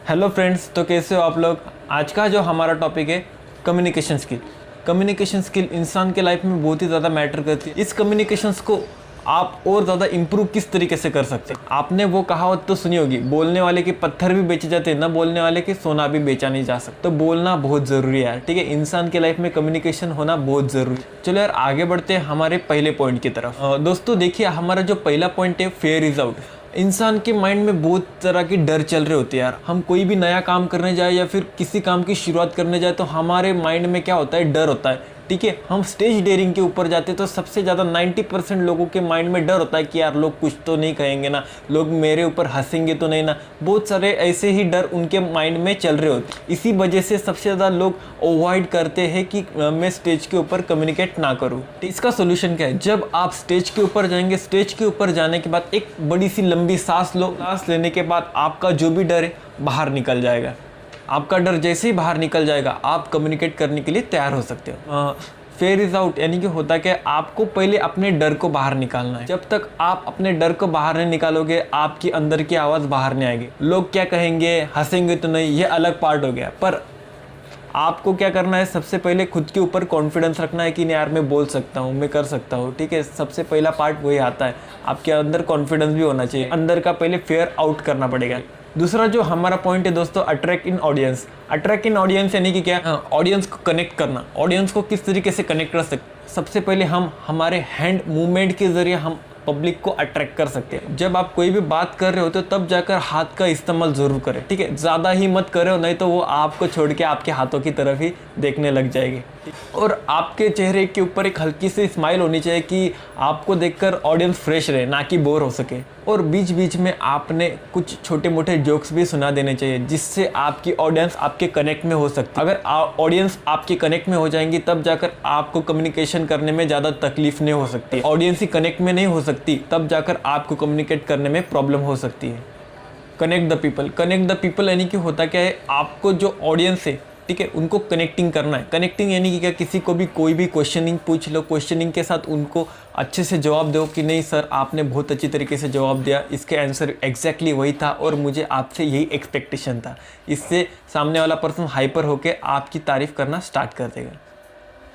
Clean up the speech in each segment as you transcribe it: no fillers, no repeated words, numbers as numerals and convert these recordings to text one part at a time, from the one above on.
Hello friends, तो कैसे हो आप लोग। आज का जो हमारा टॉपिक है कम्युनिकेशन स्किल। कम्युनिकेशन स्किल इंसान के लाइफ में बहुत ही ज़्यादा मैटर करती है। इस कम्युनिकेशंस को आप और ज़्यादा इम्प्रूव किस तरीके से कर सकते हैं। आपने वो कहावत तो सुनी होगी, बोलने वाले के पत्थर भी बेचे जाते हैं, ना बोलने वाले के सोना भी बेचा नहीं जा सकता। तो बोलना बहुत ज़रूरी है यार, ठीक है। इंसान के लाइफ में कम्युनिकेशन होना बहुत ज़रूरी है। चलो यार आगे बढ़ते हैं हमारे पहले पॉइंट की तरफ। दोस्तों देखिए, हमारा जो पहला पॉइंट है फेयर इज़ आउट। इंसान के माइंड में बहुत तरह की डर चल रहे होते हैं यार। हम कोई भी नया काम करने जाए या फिर किसी काम की शुरुआत करने जाए तो हमारे माइंड में क्या होता है, डर होता है, ठीक है। हम स्टेज डेयरिंग के ऊपर जाते तो सबसे ज़्यादा 90% लोगों के माइंड में डर होता है कि यार लोग कुछ तो नहीं कहेंगे ना, लोग मेरे ऊपर हंसेंगे तो नहीं ना। बहुत सारे ऐसे ही डर उनके माइंड में चल रहे होते। इसी वजह से सबसे ज़्यादा लोग अवॉइड करते हैं कि मैं स्टेज के ऊपर कम्युनिकेट ना करूँ। तो इसका सोल्यूशन क्या है, जब आप स्टेज के ऊपर जाएंगे, स्टेज के ऊपर जाने के बाद एक बड़ी सी लंबी सांस लो। सांस लेने के बाद आपका जो भी डर है बाहर निकल जाएगा। आपका डर जैसे ही बाहर निकल जाएगा, आप कम्युनिकेट करने के लिए तैयार हो सकते हो। फेयर इज आउट यानी कि होता क्या है, आपको पहले अपने डर को बाहर निकालना है। जब तक आप अपने डर को बाहर नहीं निकालोगे, आपकी अंदर की आवाज़ बाहर नहीं आएगी। लोग क्या कहेंगे, हंसेंगे तो नहीं, ये अलग पार्ट हो गया। पर आपको क्या करना है, सबसे पहले खुद के ऊपर कॉन्फिडेंस रखना है कि नहीं यार मैं बोल सकता हूँ, मैं कर सकता हूँ, ठीक है। सबसे पहला पार्ट वही आता है। आपके अंदर कॉन्फिडेंस भी होना चाहिए, अंदर का पहले फेयर आउट करना पड़ेगा। दूसरा जो हमारा पॉइंट है दोस्तों, अट्रैक्ट इन ऑडियंस। अट्रैक्ट इन ऑडियंस यानी कि क्या, ऑडियंस को कनेक्ट करना। ऑडियंस को किस तरीके से कनेक्ट कर सकते, सबसे पहले हम हमारे हैंड मूवमेंट के जरिए हम पब्लिक को अट्रैक्ट कर सकते हैं। जब आप कोई भी बात कर रहे होते हो तब जाकर हाथ का इस्तेमाल जरूर करें, ठीक है। ज़्यादा ही मत करो, नहीं तो वो आपको छोड़ के आपके हाथों की तरफ ही देखने लग जाएगी। और आपके चेहरे के ऊपर एक हल्की सी स्माइल होनी चाहिए कि आपको देखकर ऑडियंस फ्रेश रहे, ना कि बोर हो सके। और बीच बीच में आपने कुछ छोटे मोटे जोक्स भी सुना देने चाहिए, जिससे आपकी ऑडियंस आपके कनेक्ट में हो सकती है। अगर ऑडियंस आपके कनेक्ट में हो जाएंगी, तब जाकर आपको कम्युनिकेशन करने में ज़्यादा तकलीफ नहीं हो सकती। ऑडियंस ही कनेक्ट में नहीं हो सकती, तब जाकर आपको कम्युनिकेट करने में प्रॉब्लम हो सकती है। Connect the people. Connect the people यानी कि होता क्या है, आपको जो ऑडियंस है, ठीक है, उनको कनेक्टिंग करना है। कनेक्टिंग यानी कि क्या, किसी को भी कोई भी क्वेश्चनिंग पूछ लो, क्वेश्चनिंग के साथ उनको अच्छे से जवाब दो कि नहीं सर आपने बहुत अच्छी तरीके से जवाब दिया, इसके आंसर एग्जैक्टली वही था और मुझे आपसे यही एक्सपेक्टेशन था। इससे सामने वाला पर्सन हाइपर होकर आपकी तारीफ करना स्टार्ट कर देगा।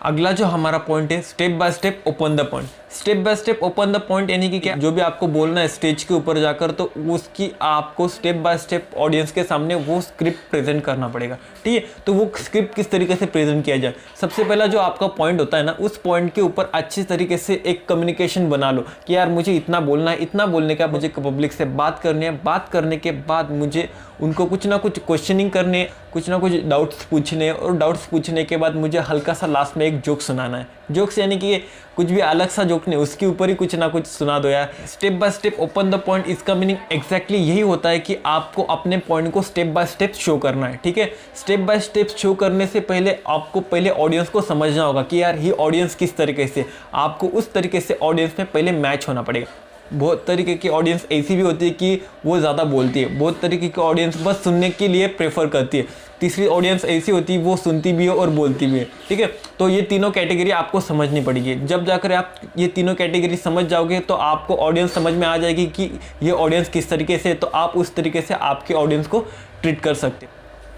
अगला जो हमारा पॉइंट है, step by step open the point. Step by step open the point यानी कि क्या, जो भी आपको बोलना है स्टेज के ऊपर जाकर, तो उसकी आपको स्टेप बाय स्टेप ऑडियंस के सामने वो स्क्रिप्ट प्रेजेंट करना पड़ेगा, ठीक है। तो वो स्क्रिप्ट किस तरीके से प्रेजेंट किया जाए, सबसे पहला जो आपका पॉइंट होता है ना, उस पॉइंट के ऊपर अच्छी तरीके से एक कम्युनिकेशन बना लो कि यार मुझे इतना बोलना है, इतना बोलने का, मुझे पब्लिक से बात करनी है। बात करने के बाद मुझे उनको कुछ ना कुछ क्वेश्चनिंग करने, कुछ ना कुछ डाउट्स पूछने, और डाउट्स पूछने के बाद मुझे हल्का सा लास्ट में एक जोक सुनाना है। जोक्स यानी कि कुछ भी अलग सा जोक नहीं, उसके ऊपर ही कुछ ना कुछ सुना दो यार। Step by step open the point, इसका मीनिंग एग्जैक्टली यही होता है कि आपको अपने पॉइंट को स्टेप बाय स्टेप शो करना है, ठीक है। स्टेप बाय स्टेप शो करने से पहले आपको पहले ऑडियंस को समझना होगा कि यार ये ऑडियंस किस तरीके से, आपको उस तरीके से ऑडियंस में पहले मैच होना पड़ेगा। बहुत तरीके की ऑडियंस ऐसी भी होती है कि वो ज़्यादा बोलती है, बहुत तरीके की ऑडियंस बस सुनने के लिए प्रेफर करती है, तीसरी ऑडियंस ऐसी होती है वो सुनती भी है और बोलती भी है, ठीक है। तो ये तीनों कैटेगरी आपको समझनी पड़ेगी। जब जाकर आप ये तीनों कैटेगरी समझ जाओगे तो आपको ऑडियंस समझ में आ जाएगी कि ये ऑडियंस किस तरीके से, तो आप उस तरीके से आपके ऑडियंस को ट्रीट कर सकते हो।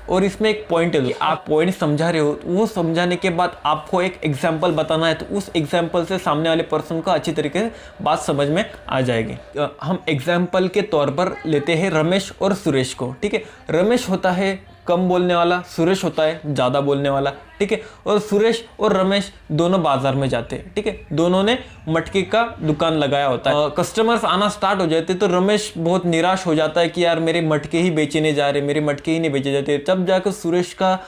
और इसमें एक पॉइंट है, आप पॉइंट समझा रहे हो, वो समझाने के बाद आपको एक एग्जाम्पल बताना है, तो उस एग्जाम्पल से सामने वाले पर्सन को अच्छी तरीके से बात समझ में आ जाएगी। हम एग्जाम्पल के तौर पर लेते हैं रमेश और सुरेश को, ठीक है। रमेश होता है कम बोलने वाला, सुरेश होता है ज़्यादा बोलने वाला, ठीक है। और सुरेश और रमेश दोनों बाजार में जाते हैं, ठीक है। दोनों ने मटके का दुकान लगाया होता है। कस्टमर्स आना स्टार्ट हो जाते तो रमेश बहुत निराश हो जाता है कि यार मेरे मटके ही बेचे नहीं जा रहे, मेरे मटके ही नहीं बेचे जाते। तब जाकर सुरेश का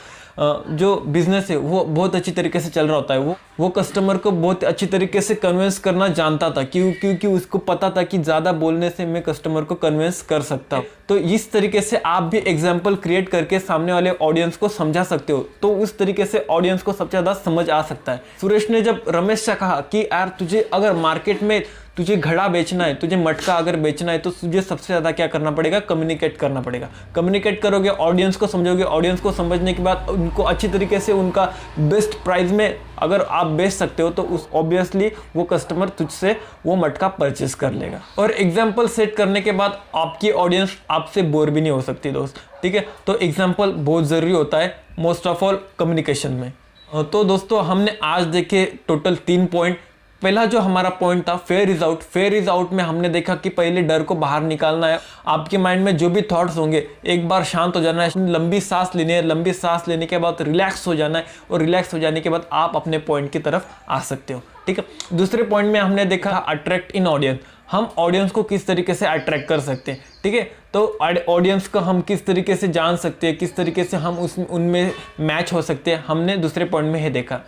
जो बिजनेस है वो बहुत अच्छी तरीके से चल रहा होता है। वो कस्टमर को बहुत अच्छी तरीके से कन्विंस करना जानता था, क्योंकि उसको पता था कि ज़्यादा बोलने से मैं कस्टमर को कन्विंस कर सकता हूँ। तो इस तरीके से आप भी एग्जाम्पल क्रिएट करके सामने वाले ऑडियंस को समझा सकते हो, तो उस तरीके से ऑडियंस को सबसे ज़्यादा समझ आ सकता है। सुरेश ने जब रमेश से कहा कि यार तुझे अगर मार्केट में तुझे घड़ा बेचना है, तुझे मटका अगर बेचना है, तो तुझे सबसे ज़्यादा क्या करना पड़ेगा, कम्युनिकेट करना पड़ेगा। कम्युनिकेट करोगे, ऑडियंस को समझोगे, ऑडियंस को समझने के बाद उनको अच्छी तरीके से उनका बेस्ट प्राइस में अगर आप बेच सकते हो तो उस ऑब्वियसली वो कस्टमर तुझसे वो मटका परचेस कर लेगा। और एग्जाम्पल सेट करने के बाद आपकी ऑडियंस आपसे बोर भी नहीं हो सकती दोस्त, ठीक है। तो एग्जाम्पल बहुत ज़रूरी होता है मोस्ट ऑफ ऑल कम्युनिकेशन में। तो दोस्तों हमने आज देखे टोटल 3 पॉइंट। पहला जो हमारा पॉइंट था fair is out. Fair is out में हमने देखा कि पहले डर को बाहर निकालना है। आपके माइंड में जो भी थॉट्स होंगे एक बार शांत हो जाना है, लंबी सांस लेनी है, लंबी सांस लेने के बाद रिलैक्स हो जाना है और रिलैक्स हो जाने के बाद आप अपने पॉइंट की तरफ आ सकते हो, ठीक है। दूसरे पॉइंट में हमने देखा अट्रैक्ट इन ऑडियंस। हम ऑडियंस को किस तरीके से अट्रैक्ट कर सकते हैं, ठीक है। तो ऑडियंस को हम किस तरीके से जान सकते हैं, किस तरीके से हम उनमें मैच हो सकते हैं, हमने दूसरे पॉइंट में ये देखा।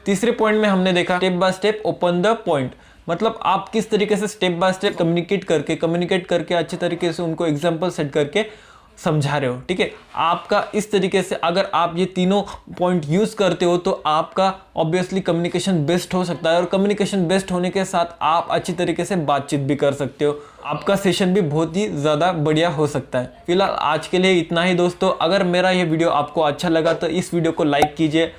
तीसरे पॉइंट में हमने देखा step by step open the point. मतलब आप किस तरीके से स्टेप बाय स्टेप कम्युनिकेट करके अच्छे तरीके से उनको एग्जाम्पल सेट करके समझा रहे हो, ठीक है। आपका इस तरीके से अगर आप ये तीनों पॉइंट यूज करते हो तो आपका ऑब्वियसली कम्युनिकेशन बेस्ट हो सकता है। और कम्युनिकेशन बेस्ट होने के साथ आप अच्छी तरीके से बातचीत भी कर सकते हो। आपका सेशन भी बहुत ही ज़्यादा बढ़िया हो सकता है। फिलहाल आज के लिए इतना ही दोस्तों। अगर मेरा ये वीडियो आपको अच्छा लगा तो इस वीडियो को लाइक कीजिए,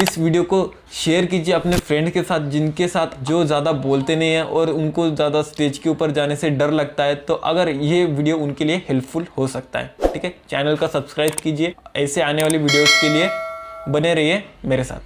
इस वीडियो को शेयर कीजिए अपने फ्रेंड के साथ जिनके साथ जो ज़्यादा बोलते नहीं हैं और उनको ज़्यादा स्टेज के ऊपर जाने से डर लगता है। तो अगर ये वीडियो उनके लिए हेल्पफुल हो सकता है, ठीक है। चैनल का सब्सक्राइब कीजिए। ऐसे आने वाली वीडियोस के लिए बने रहिए मेरे साथ।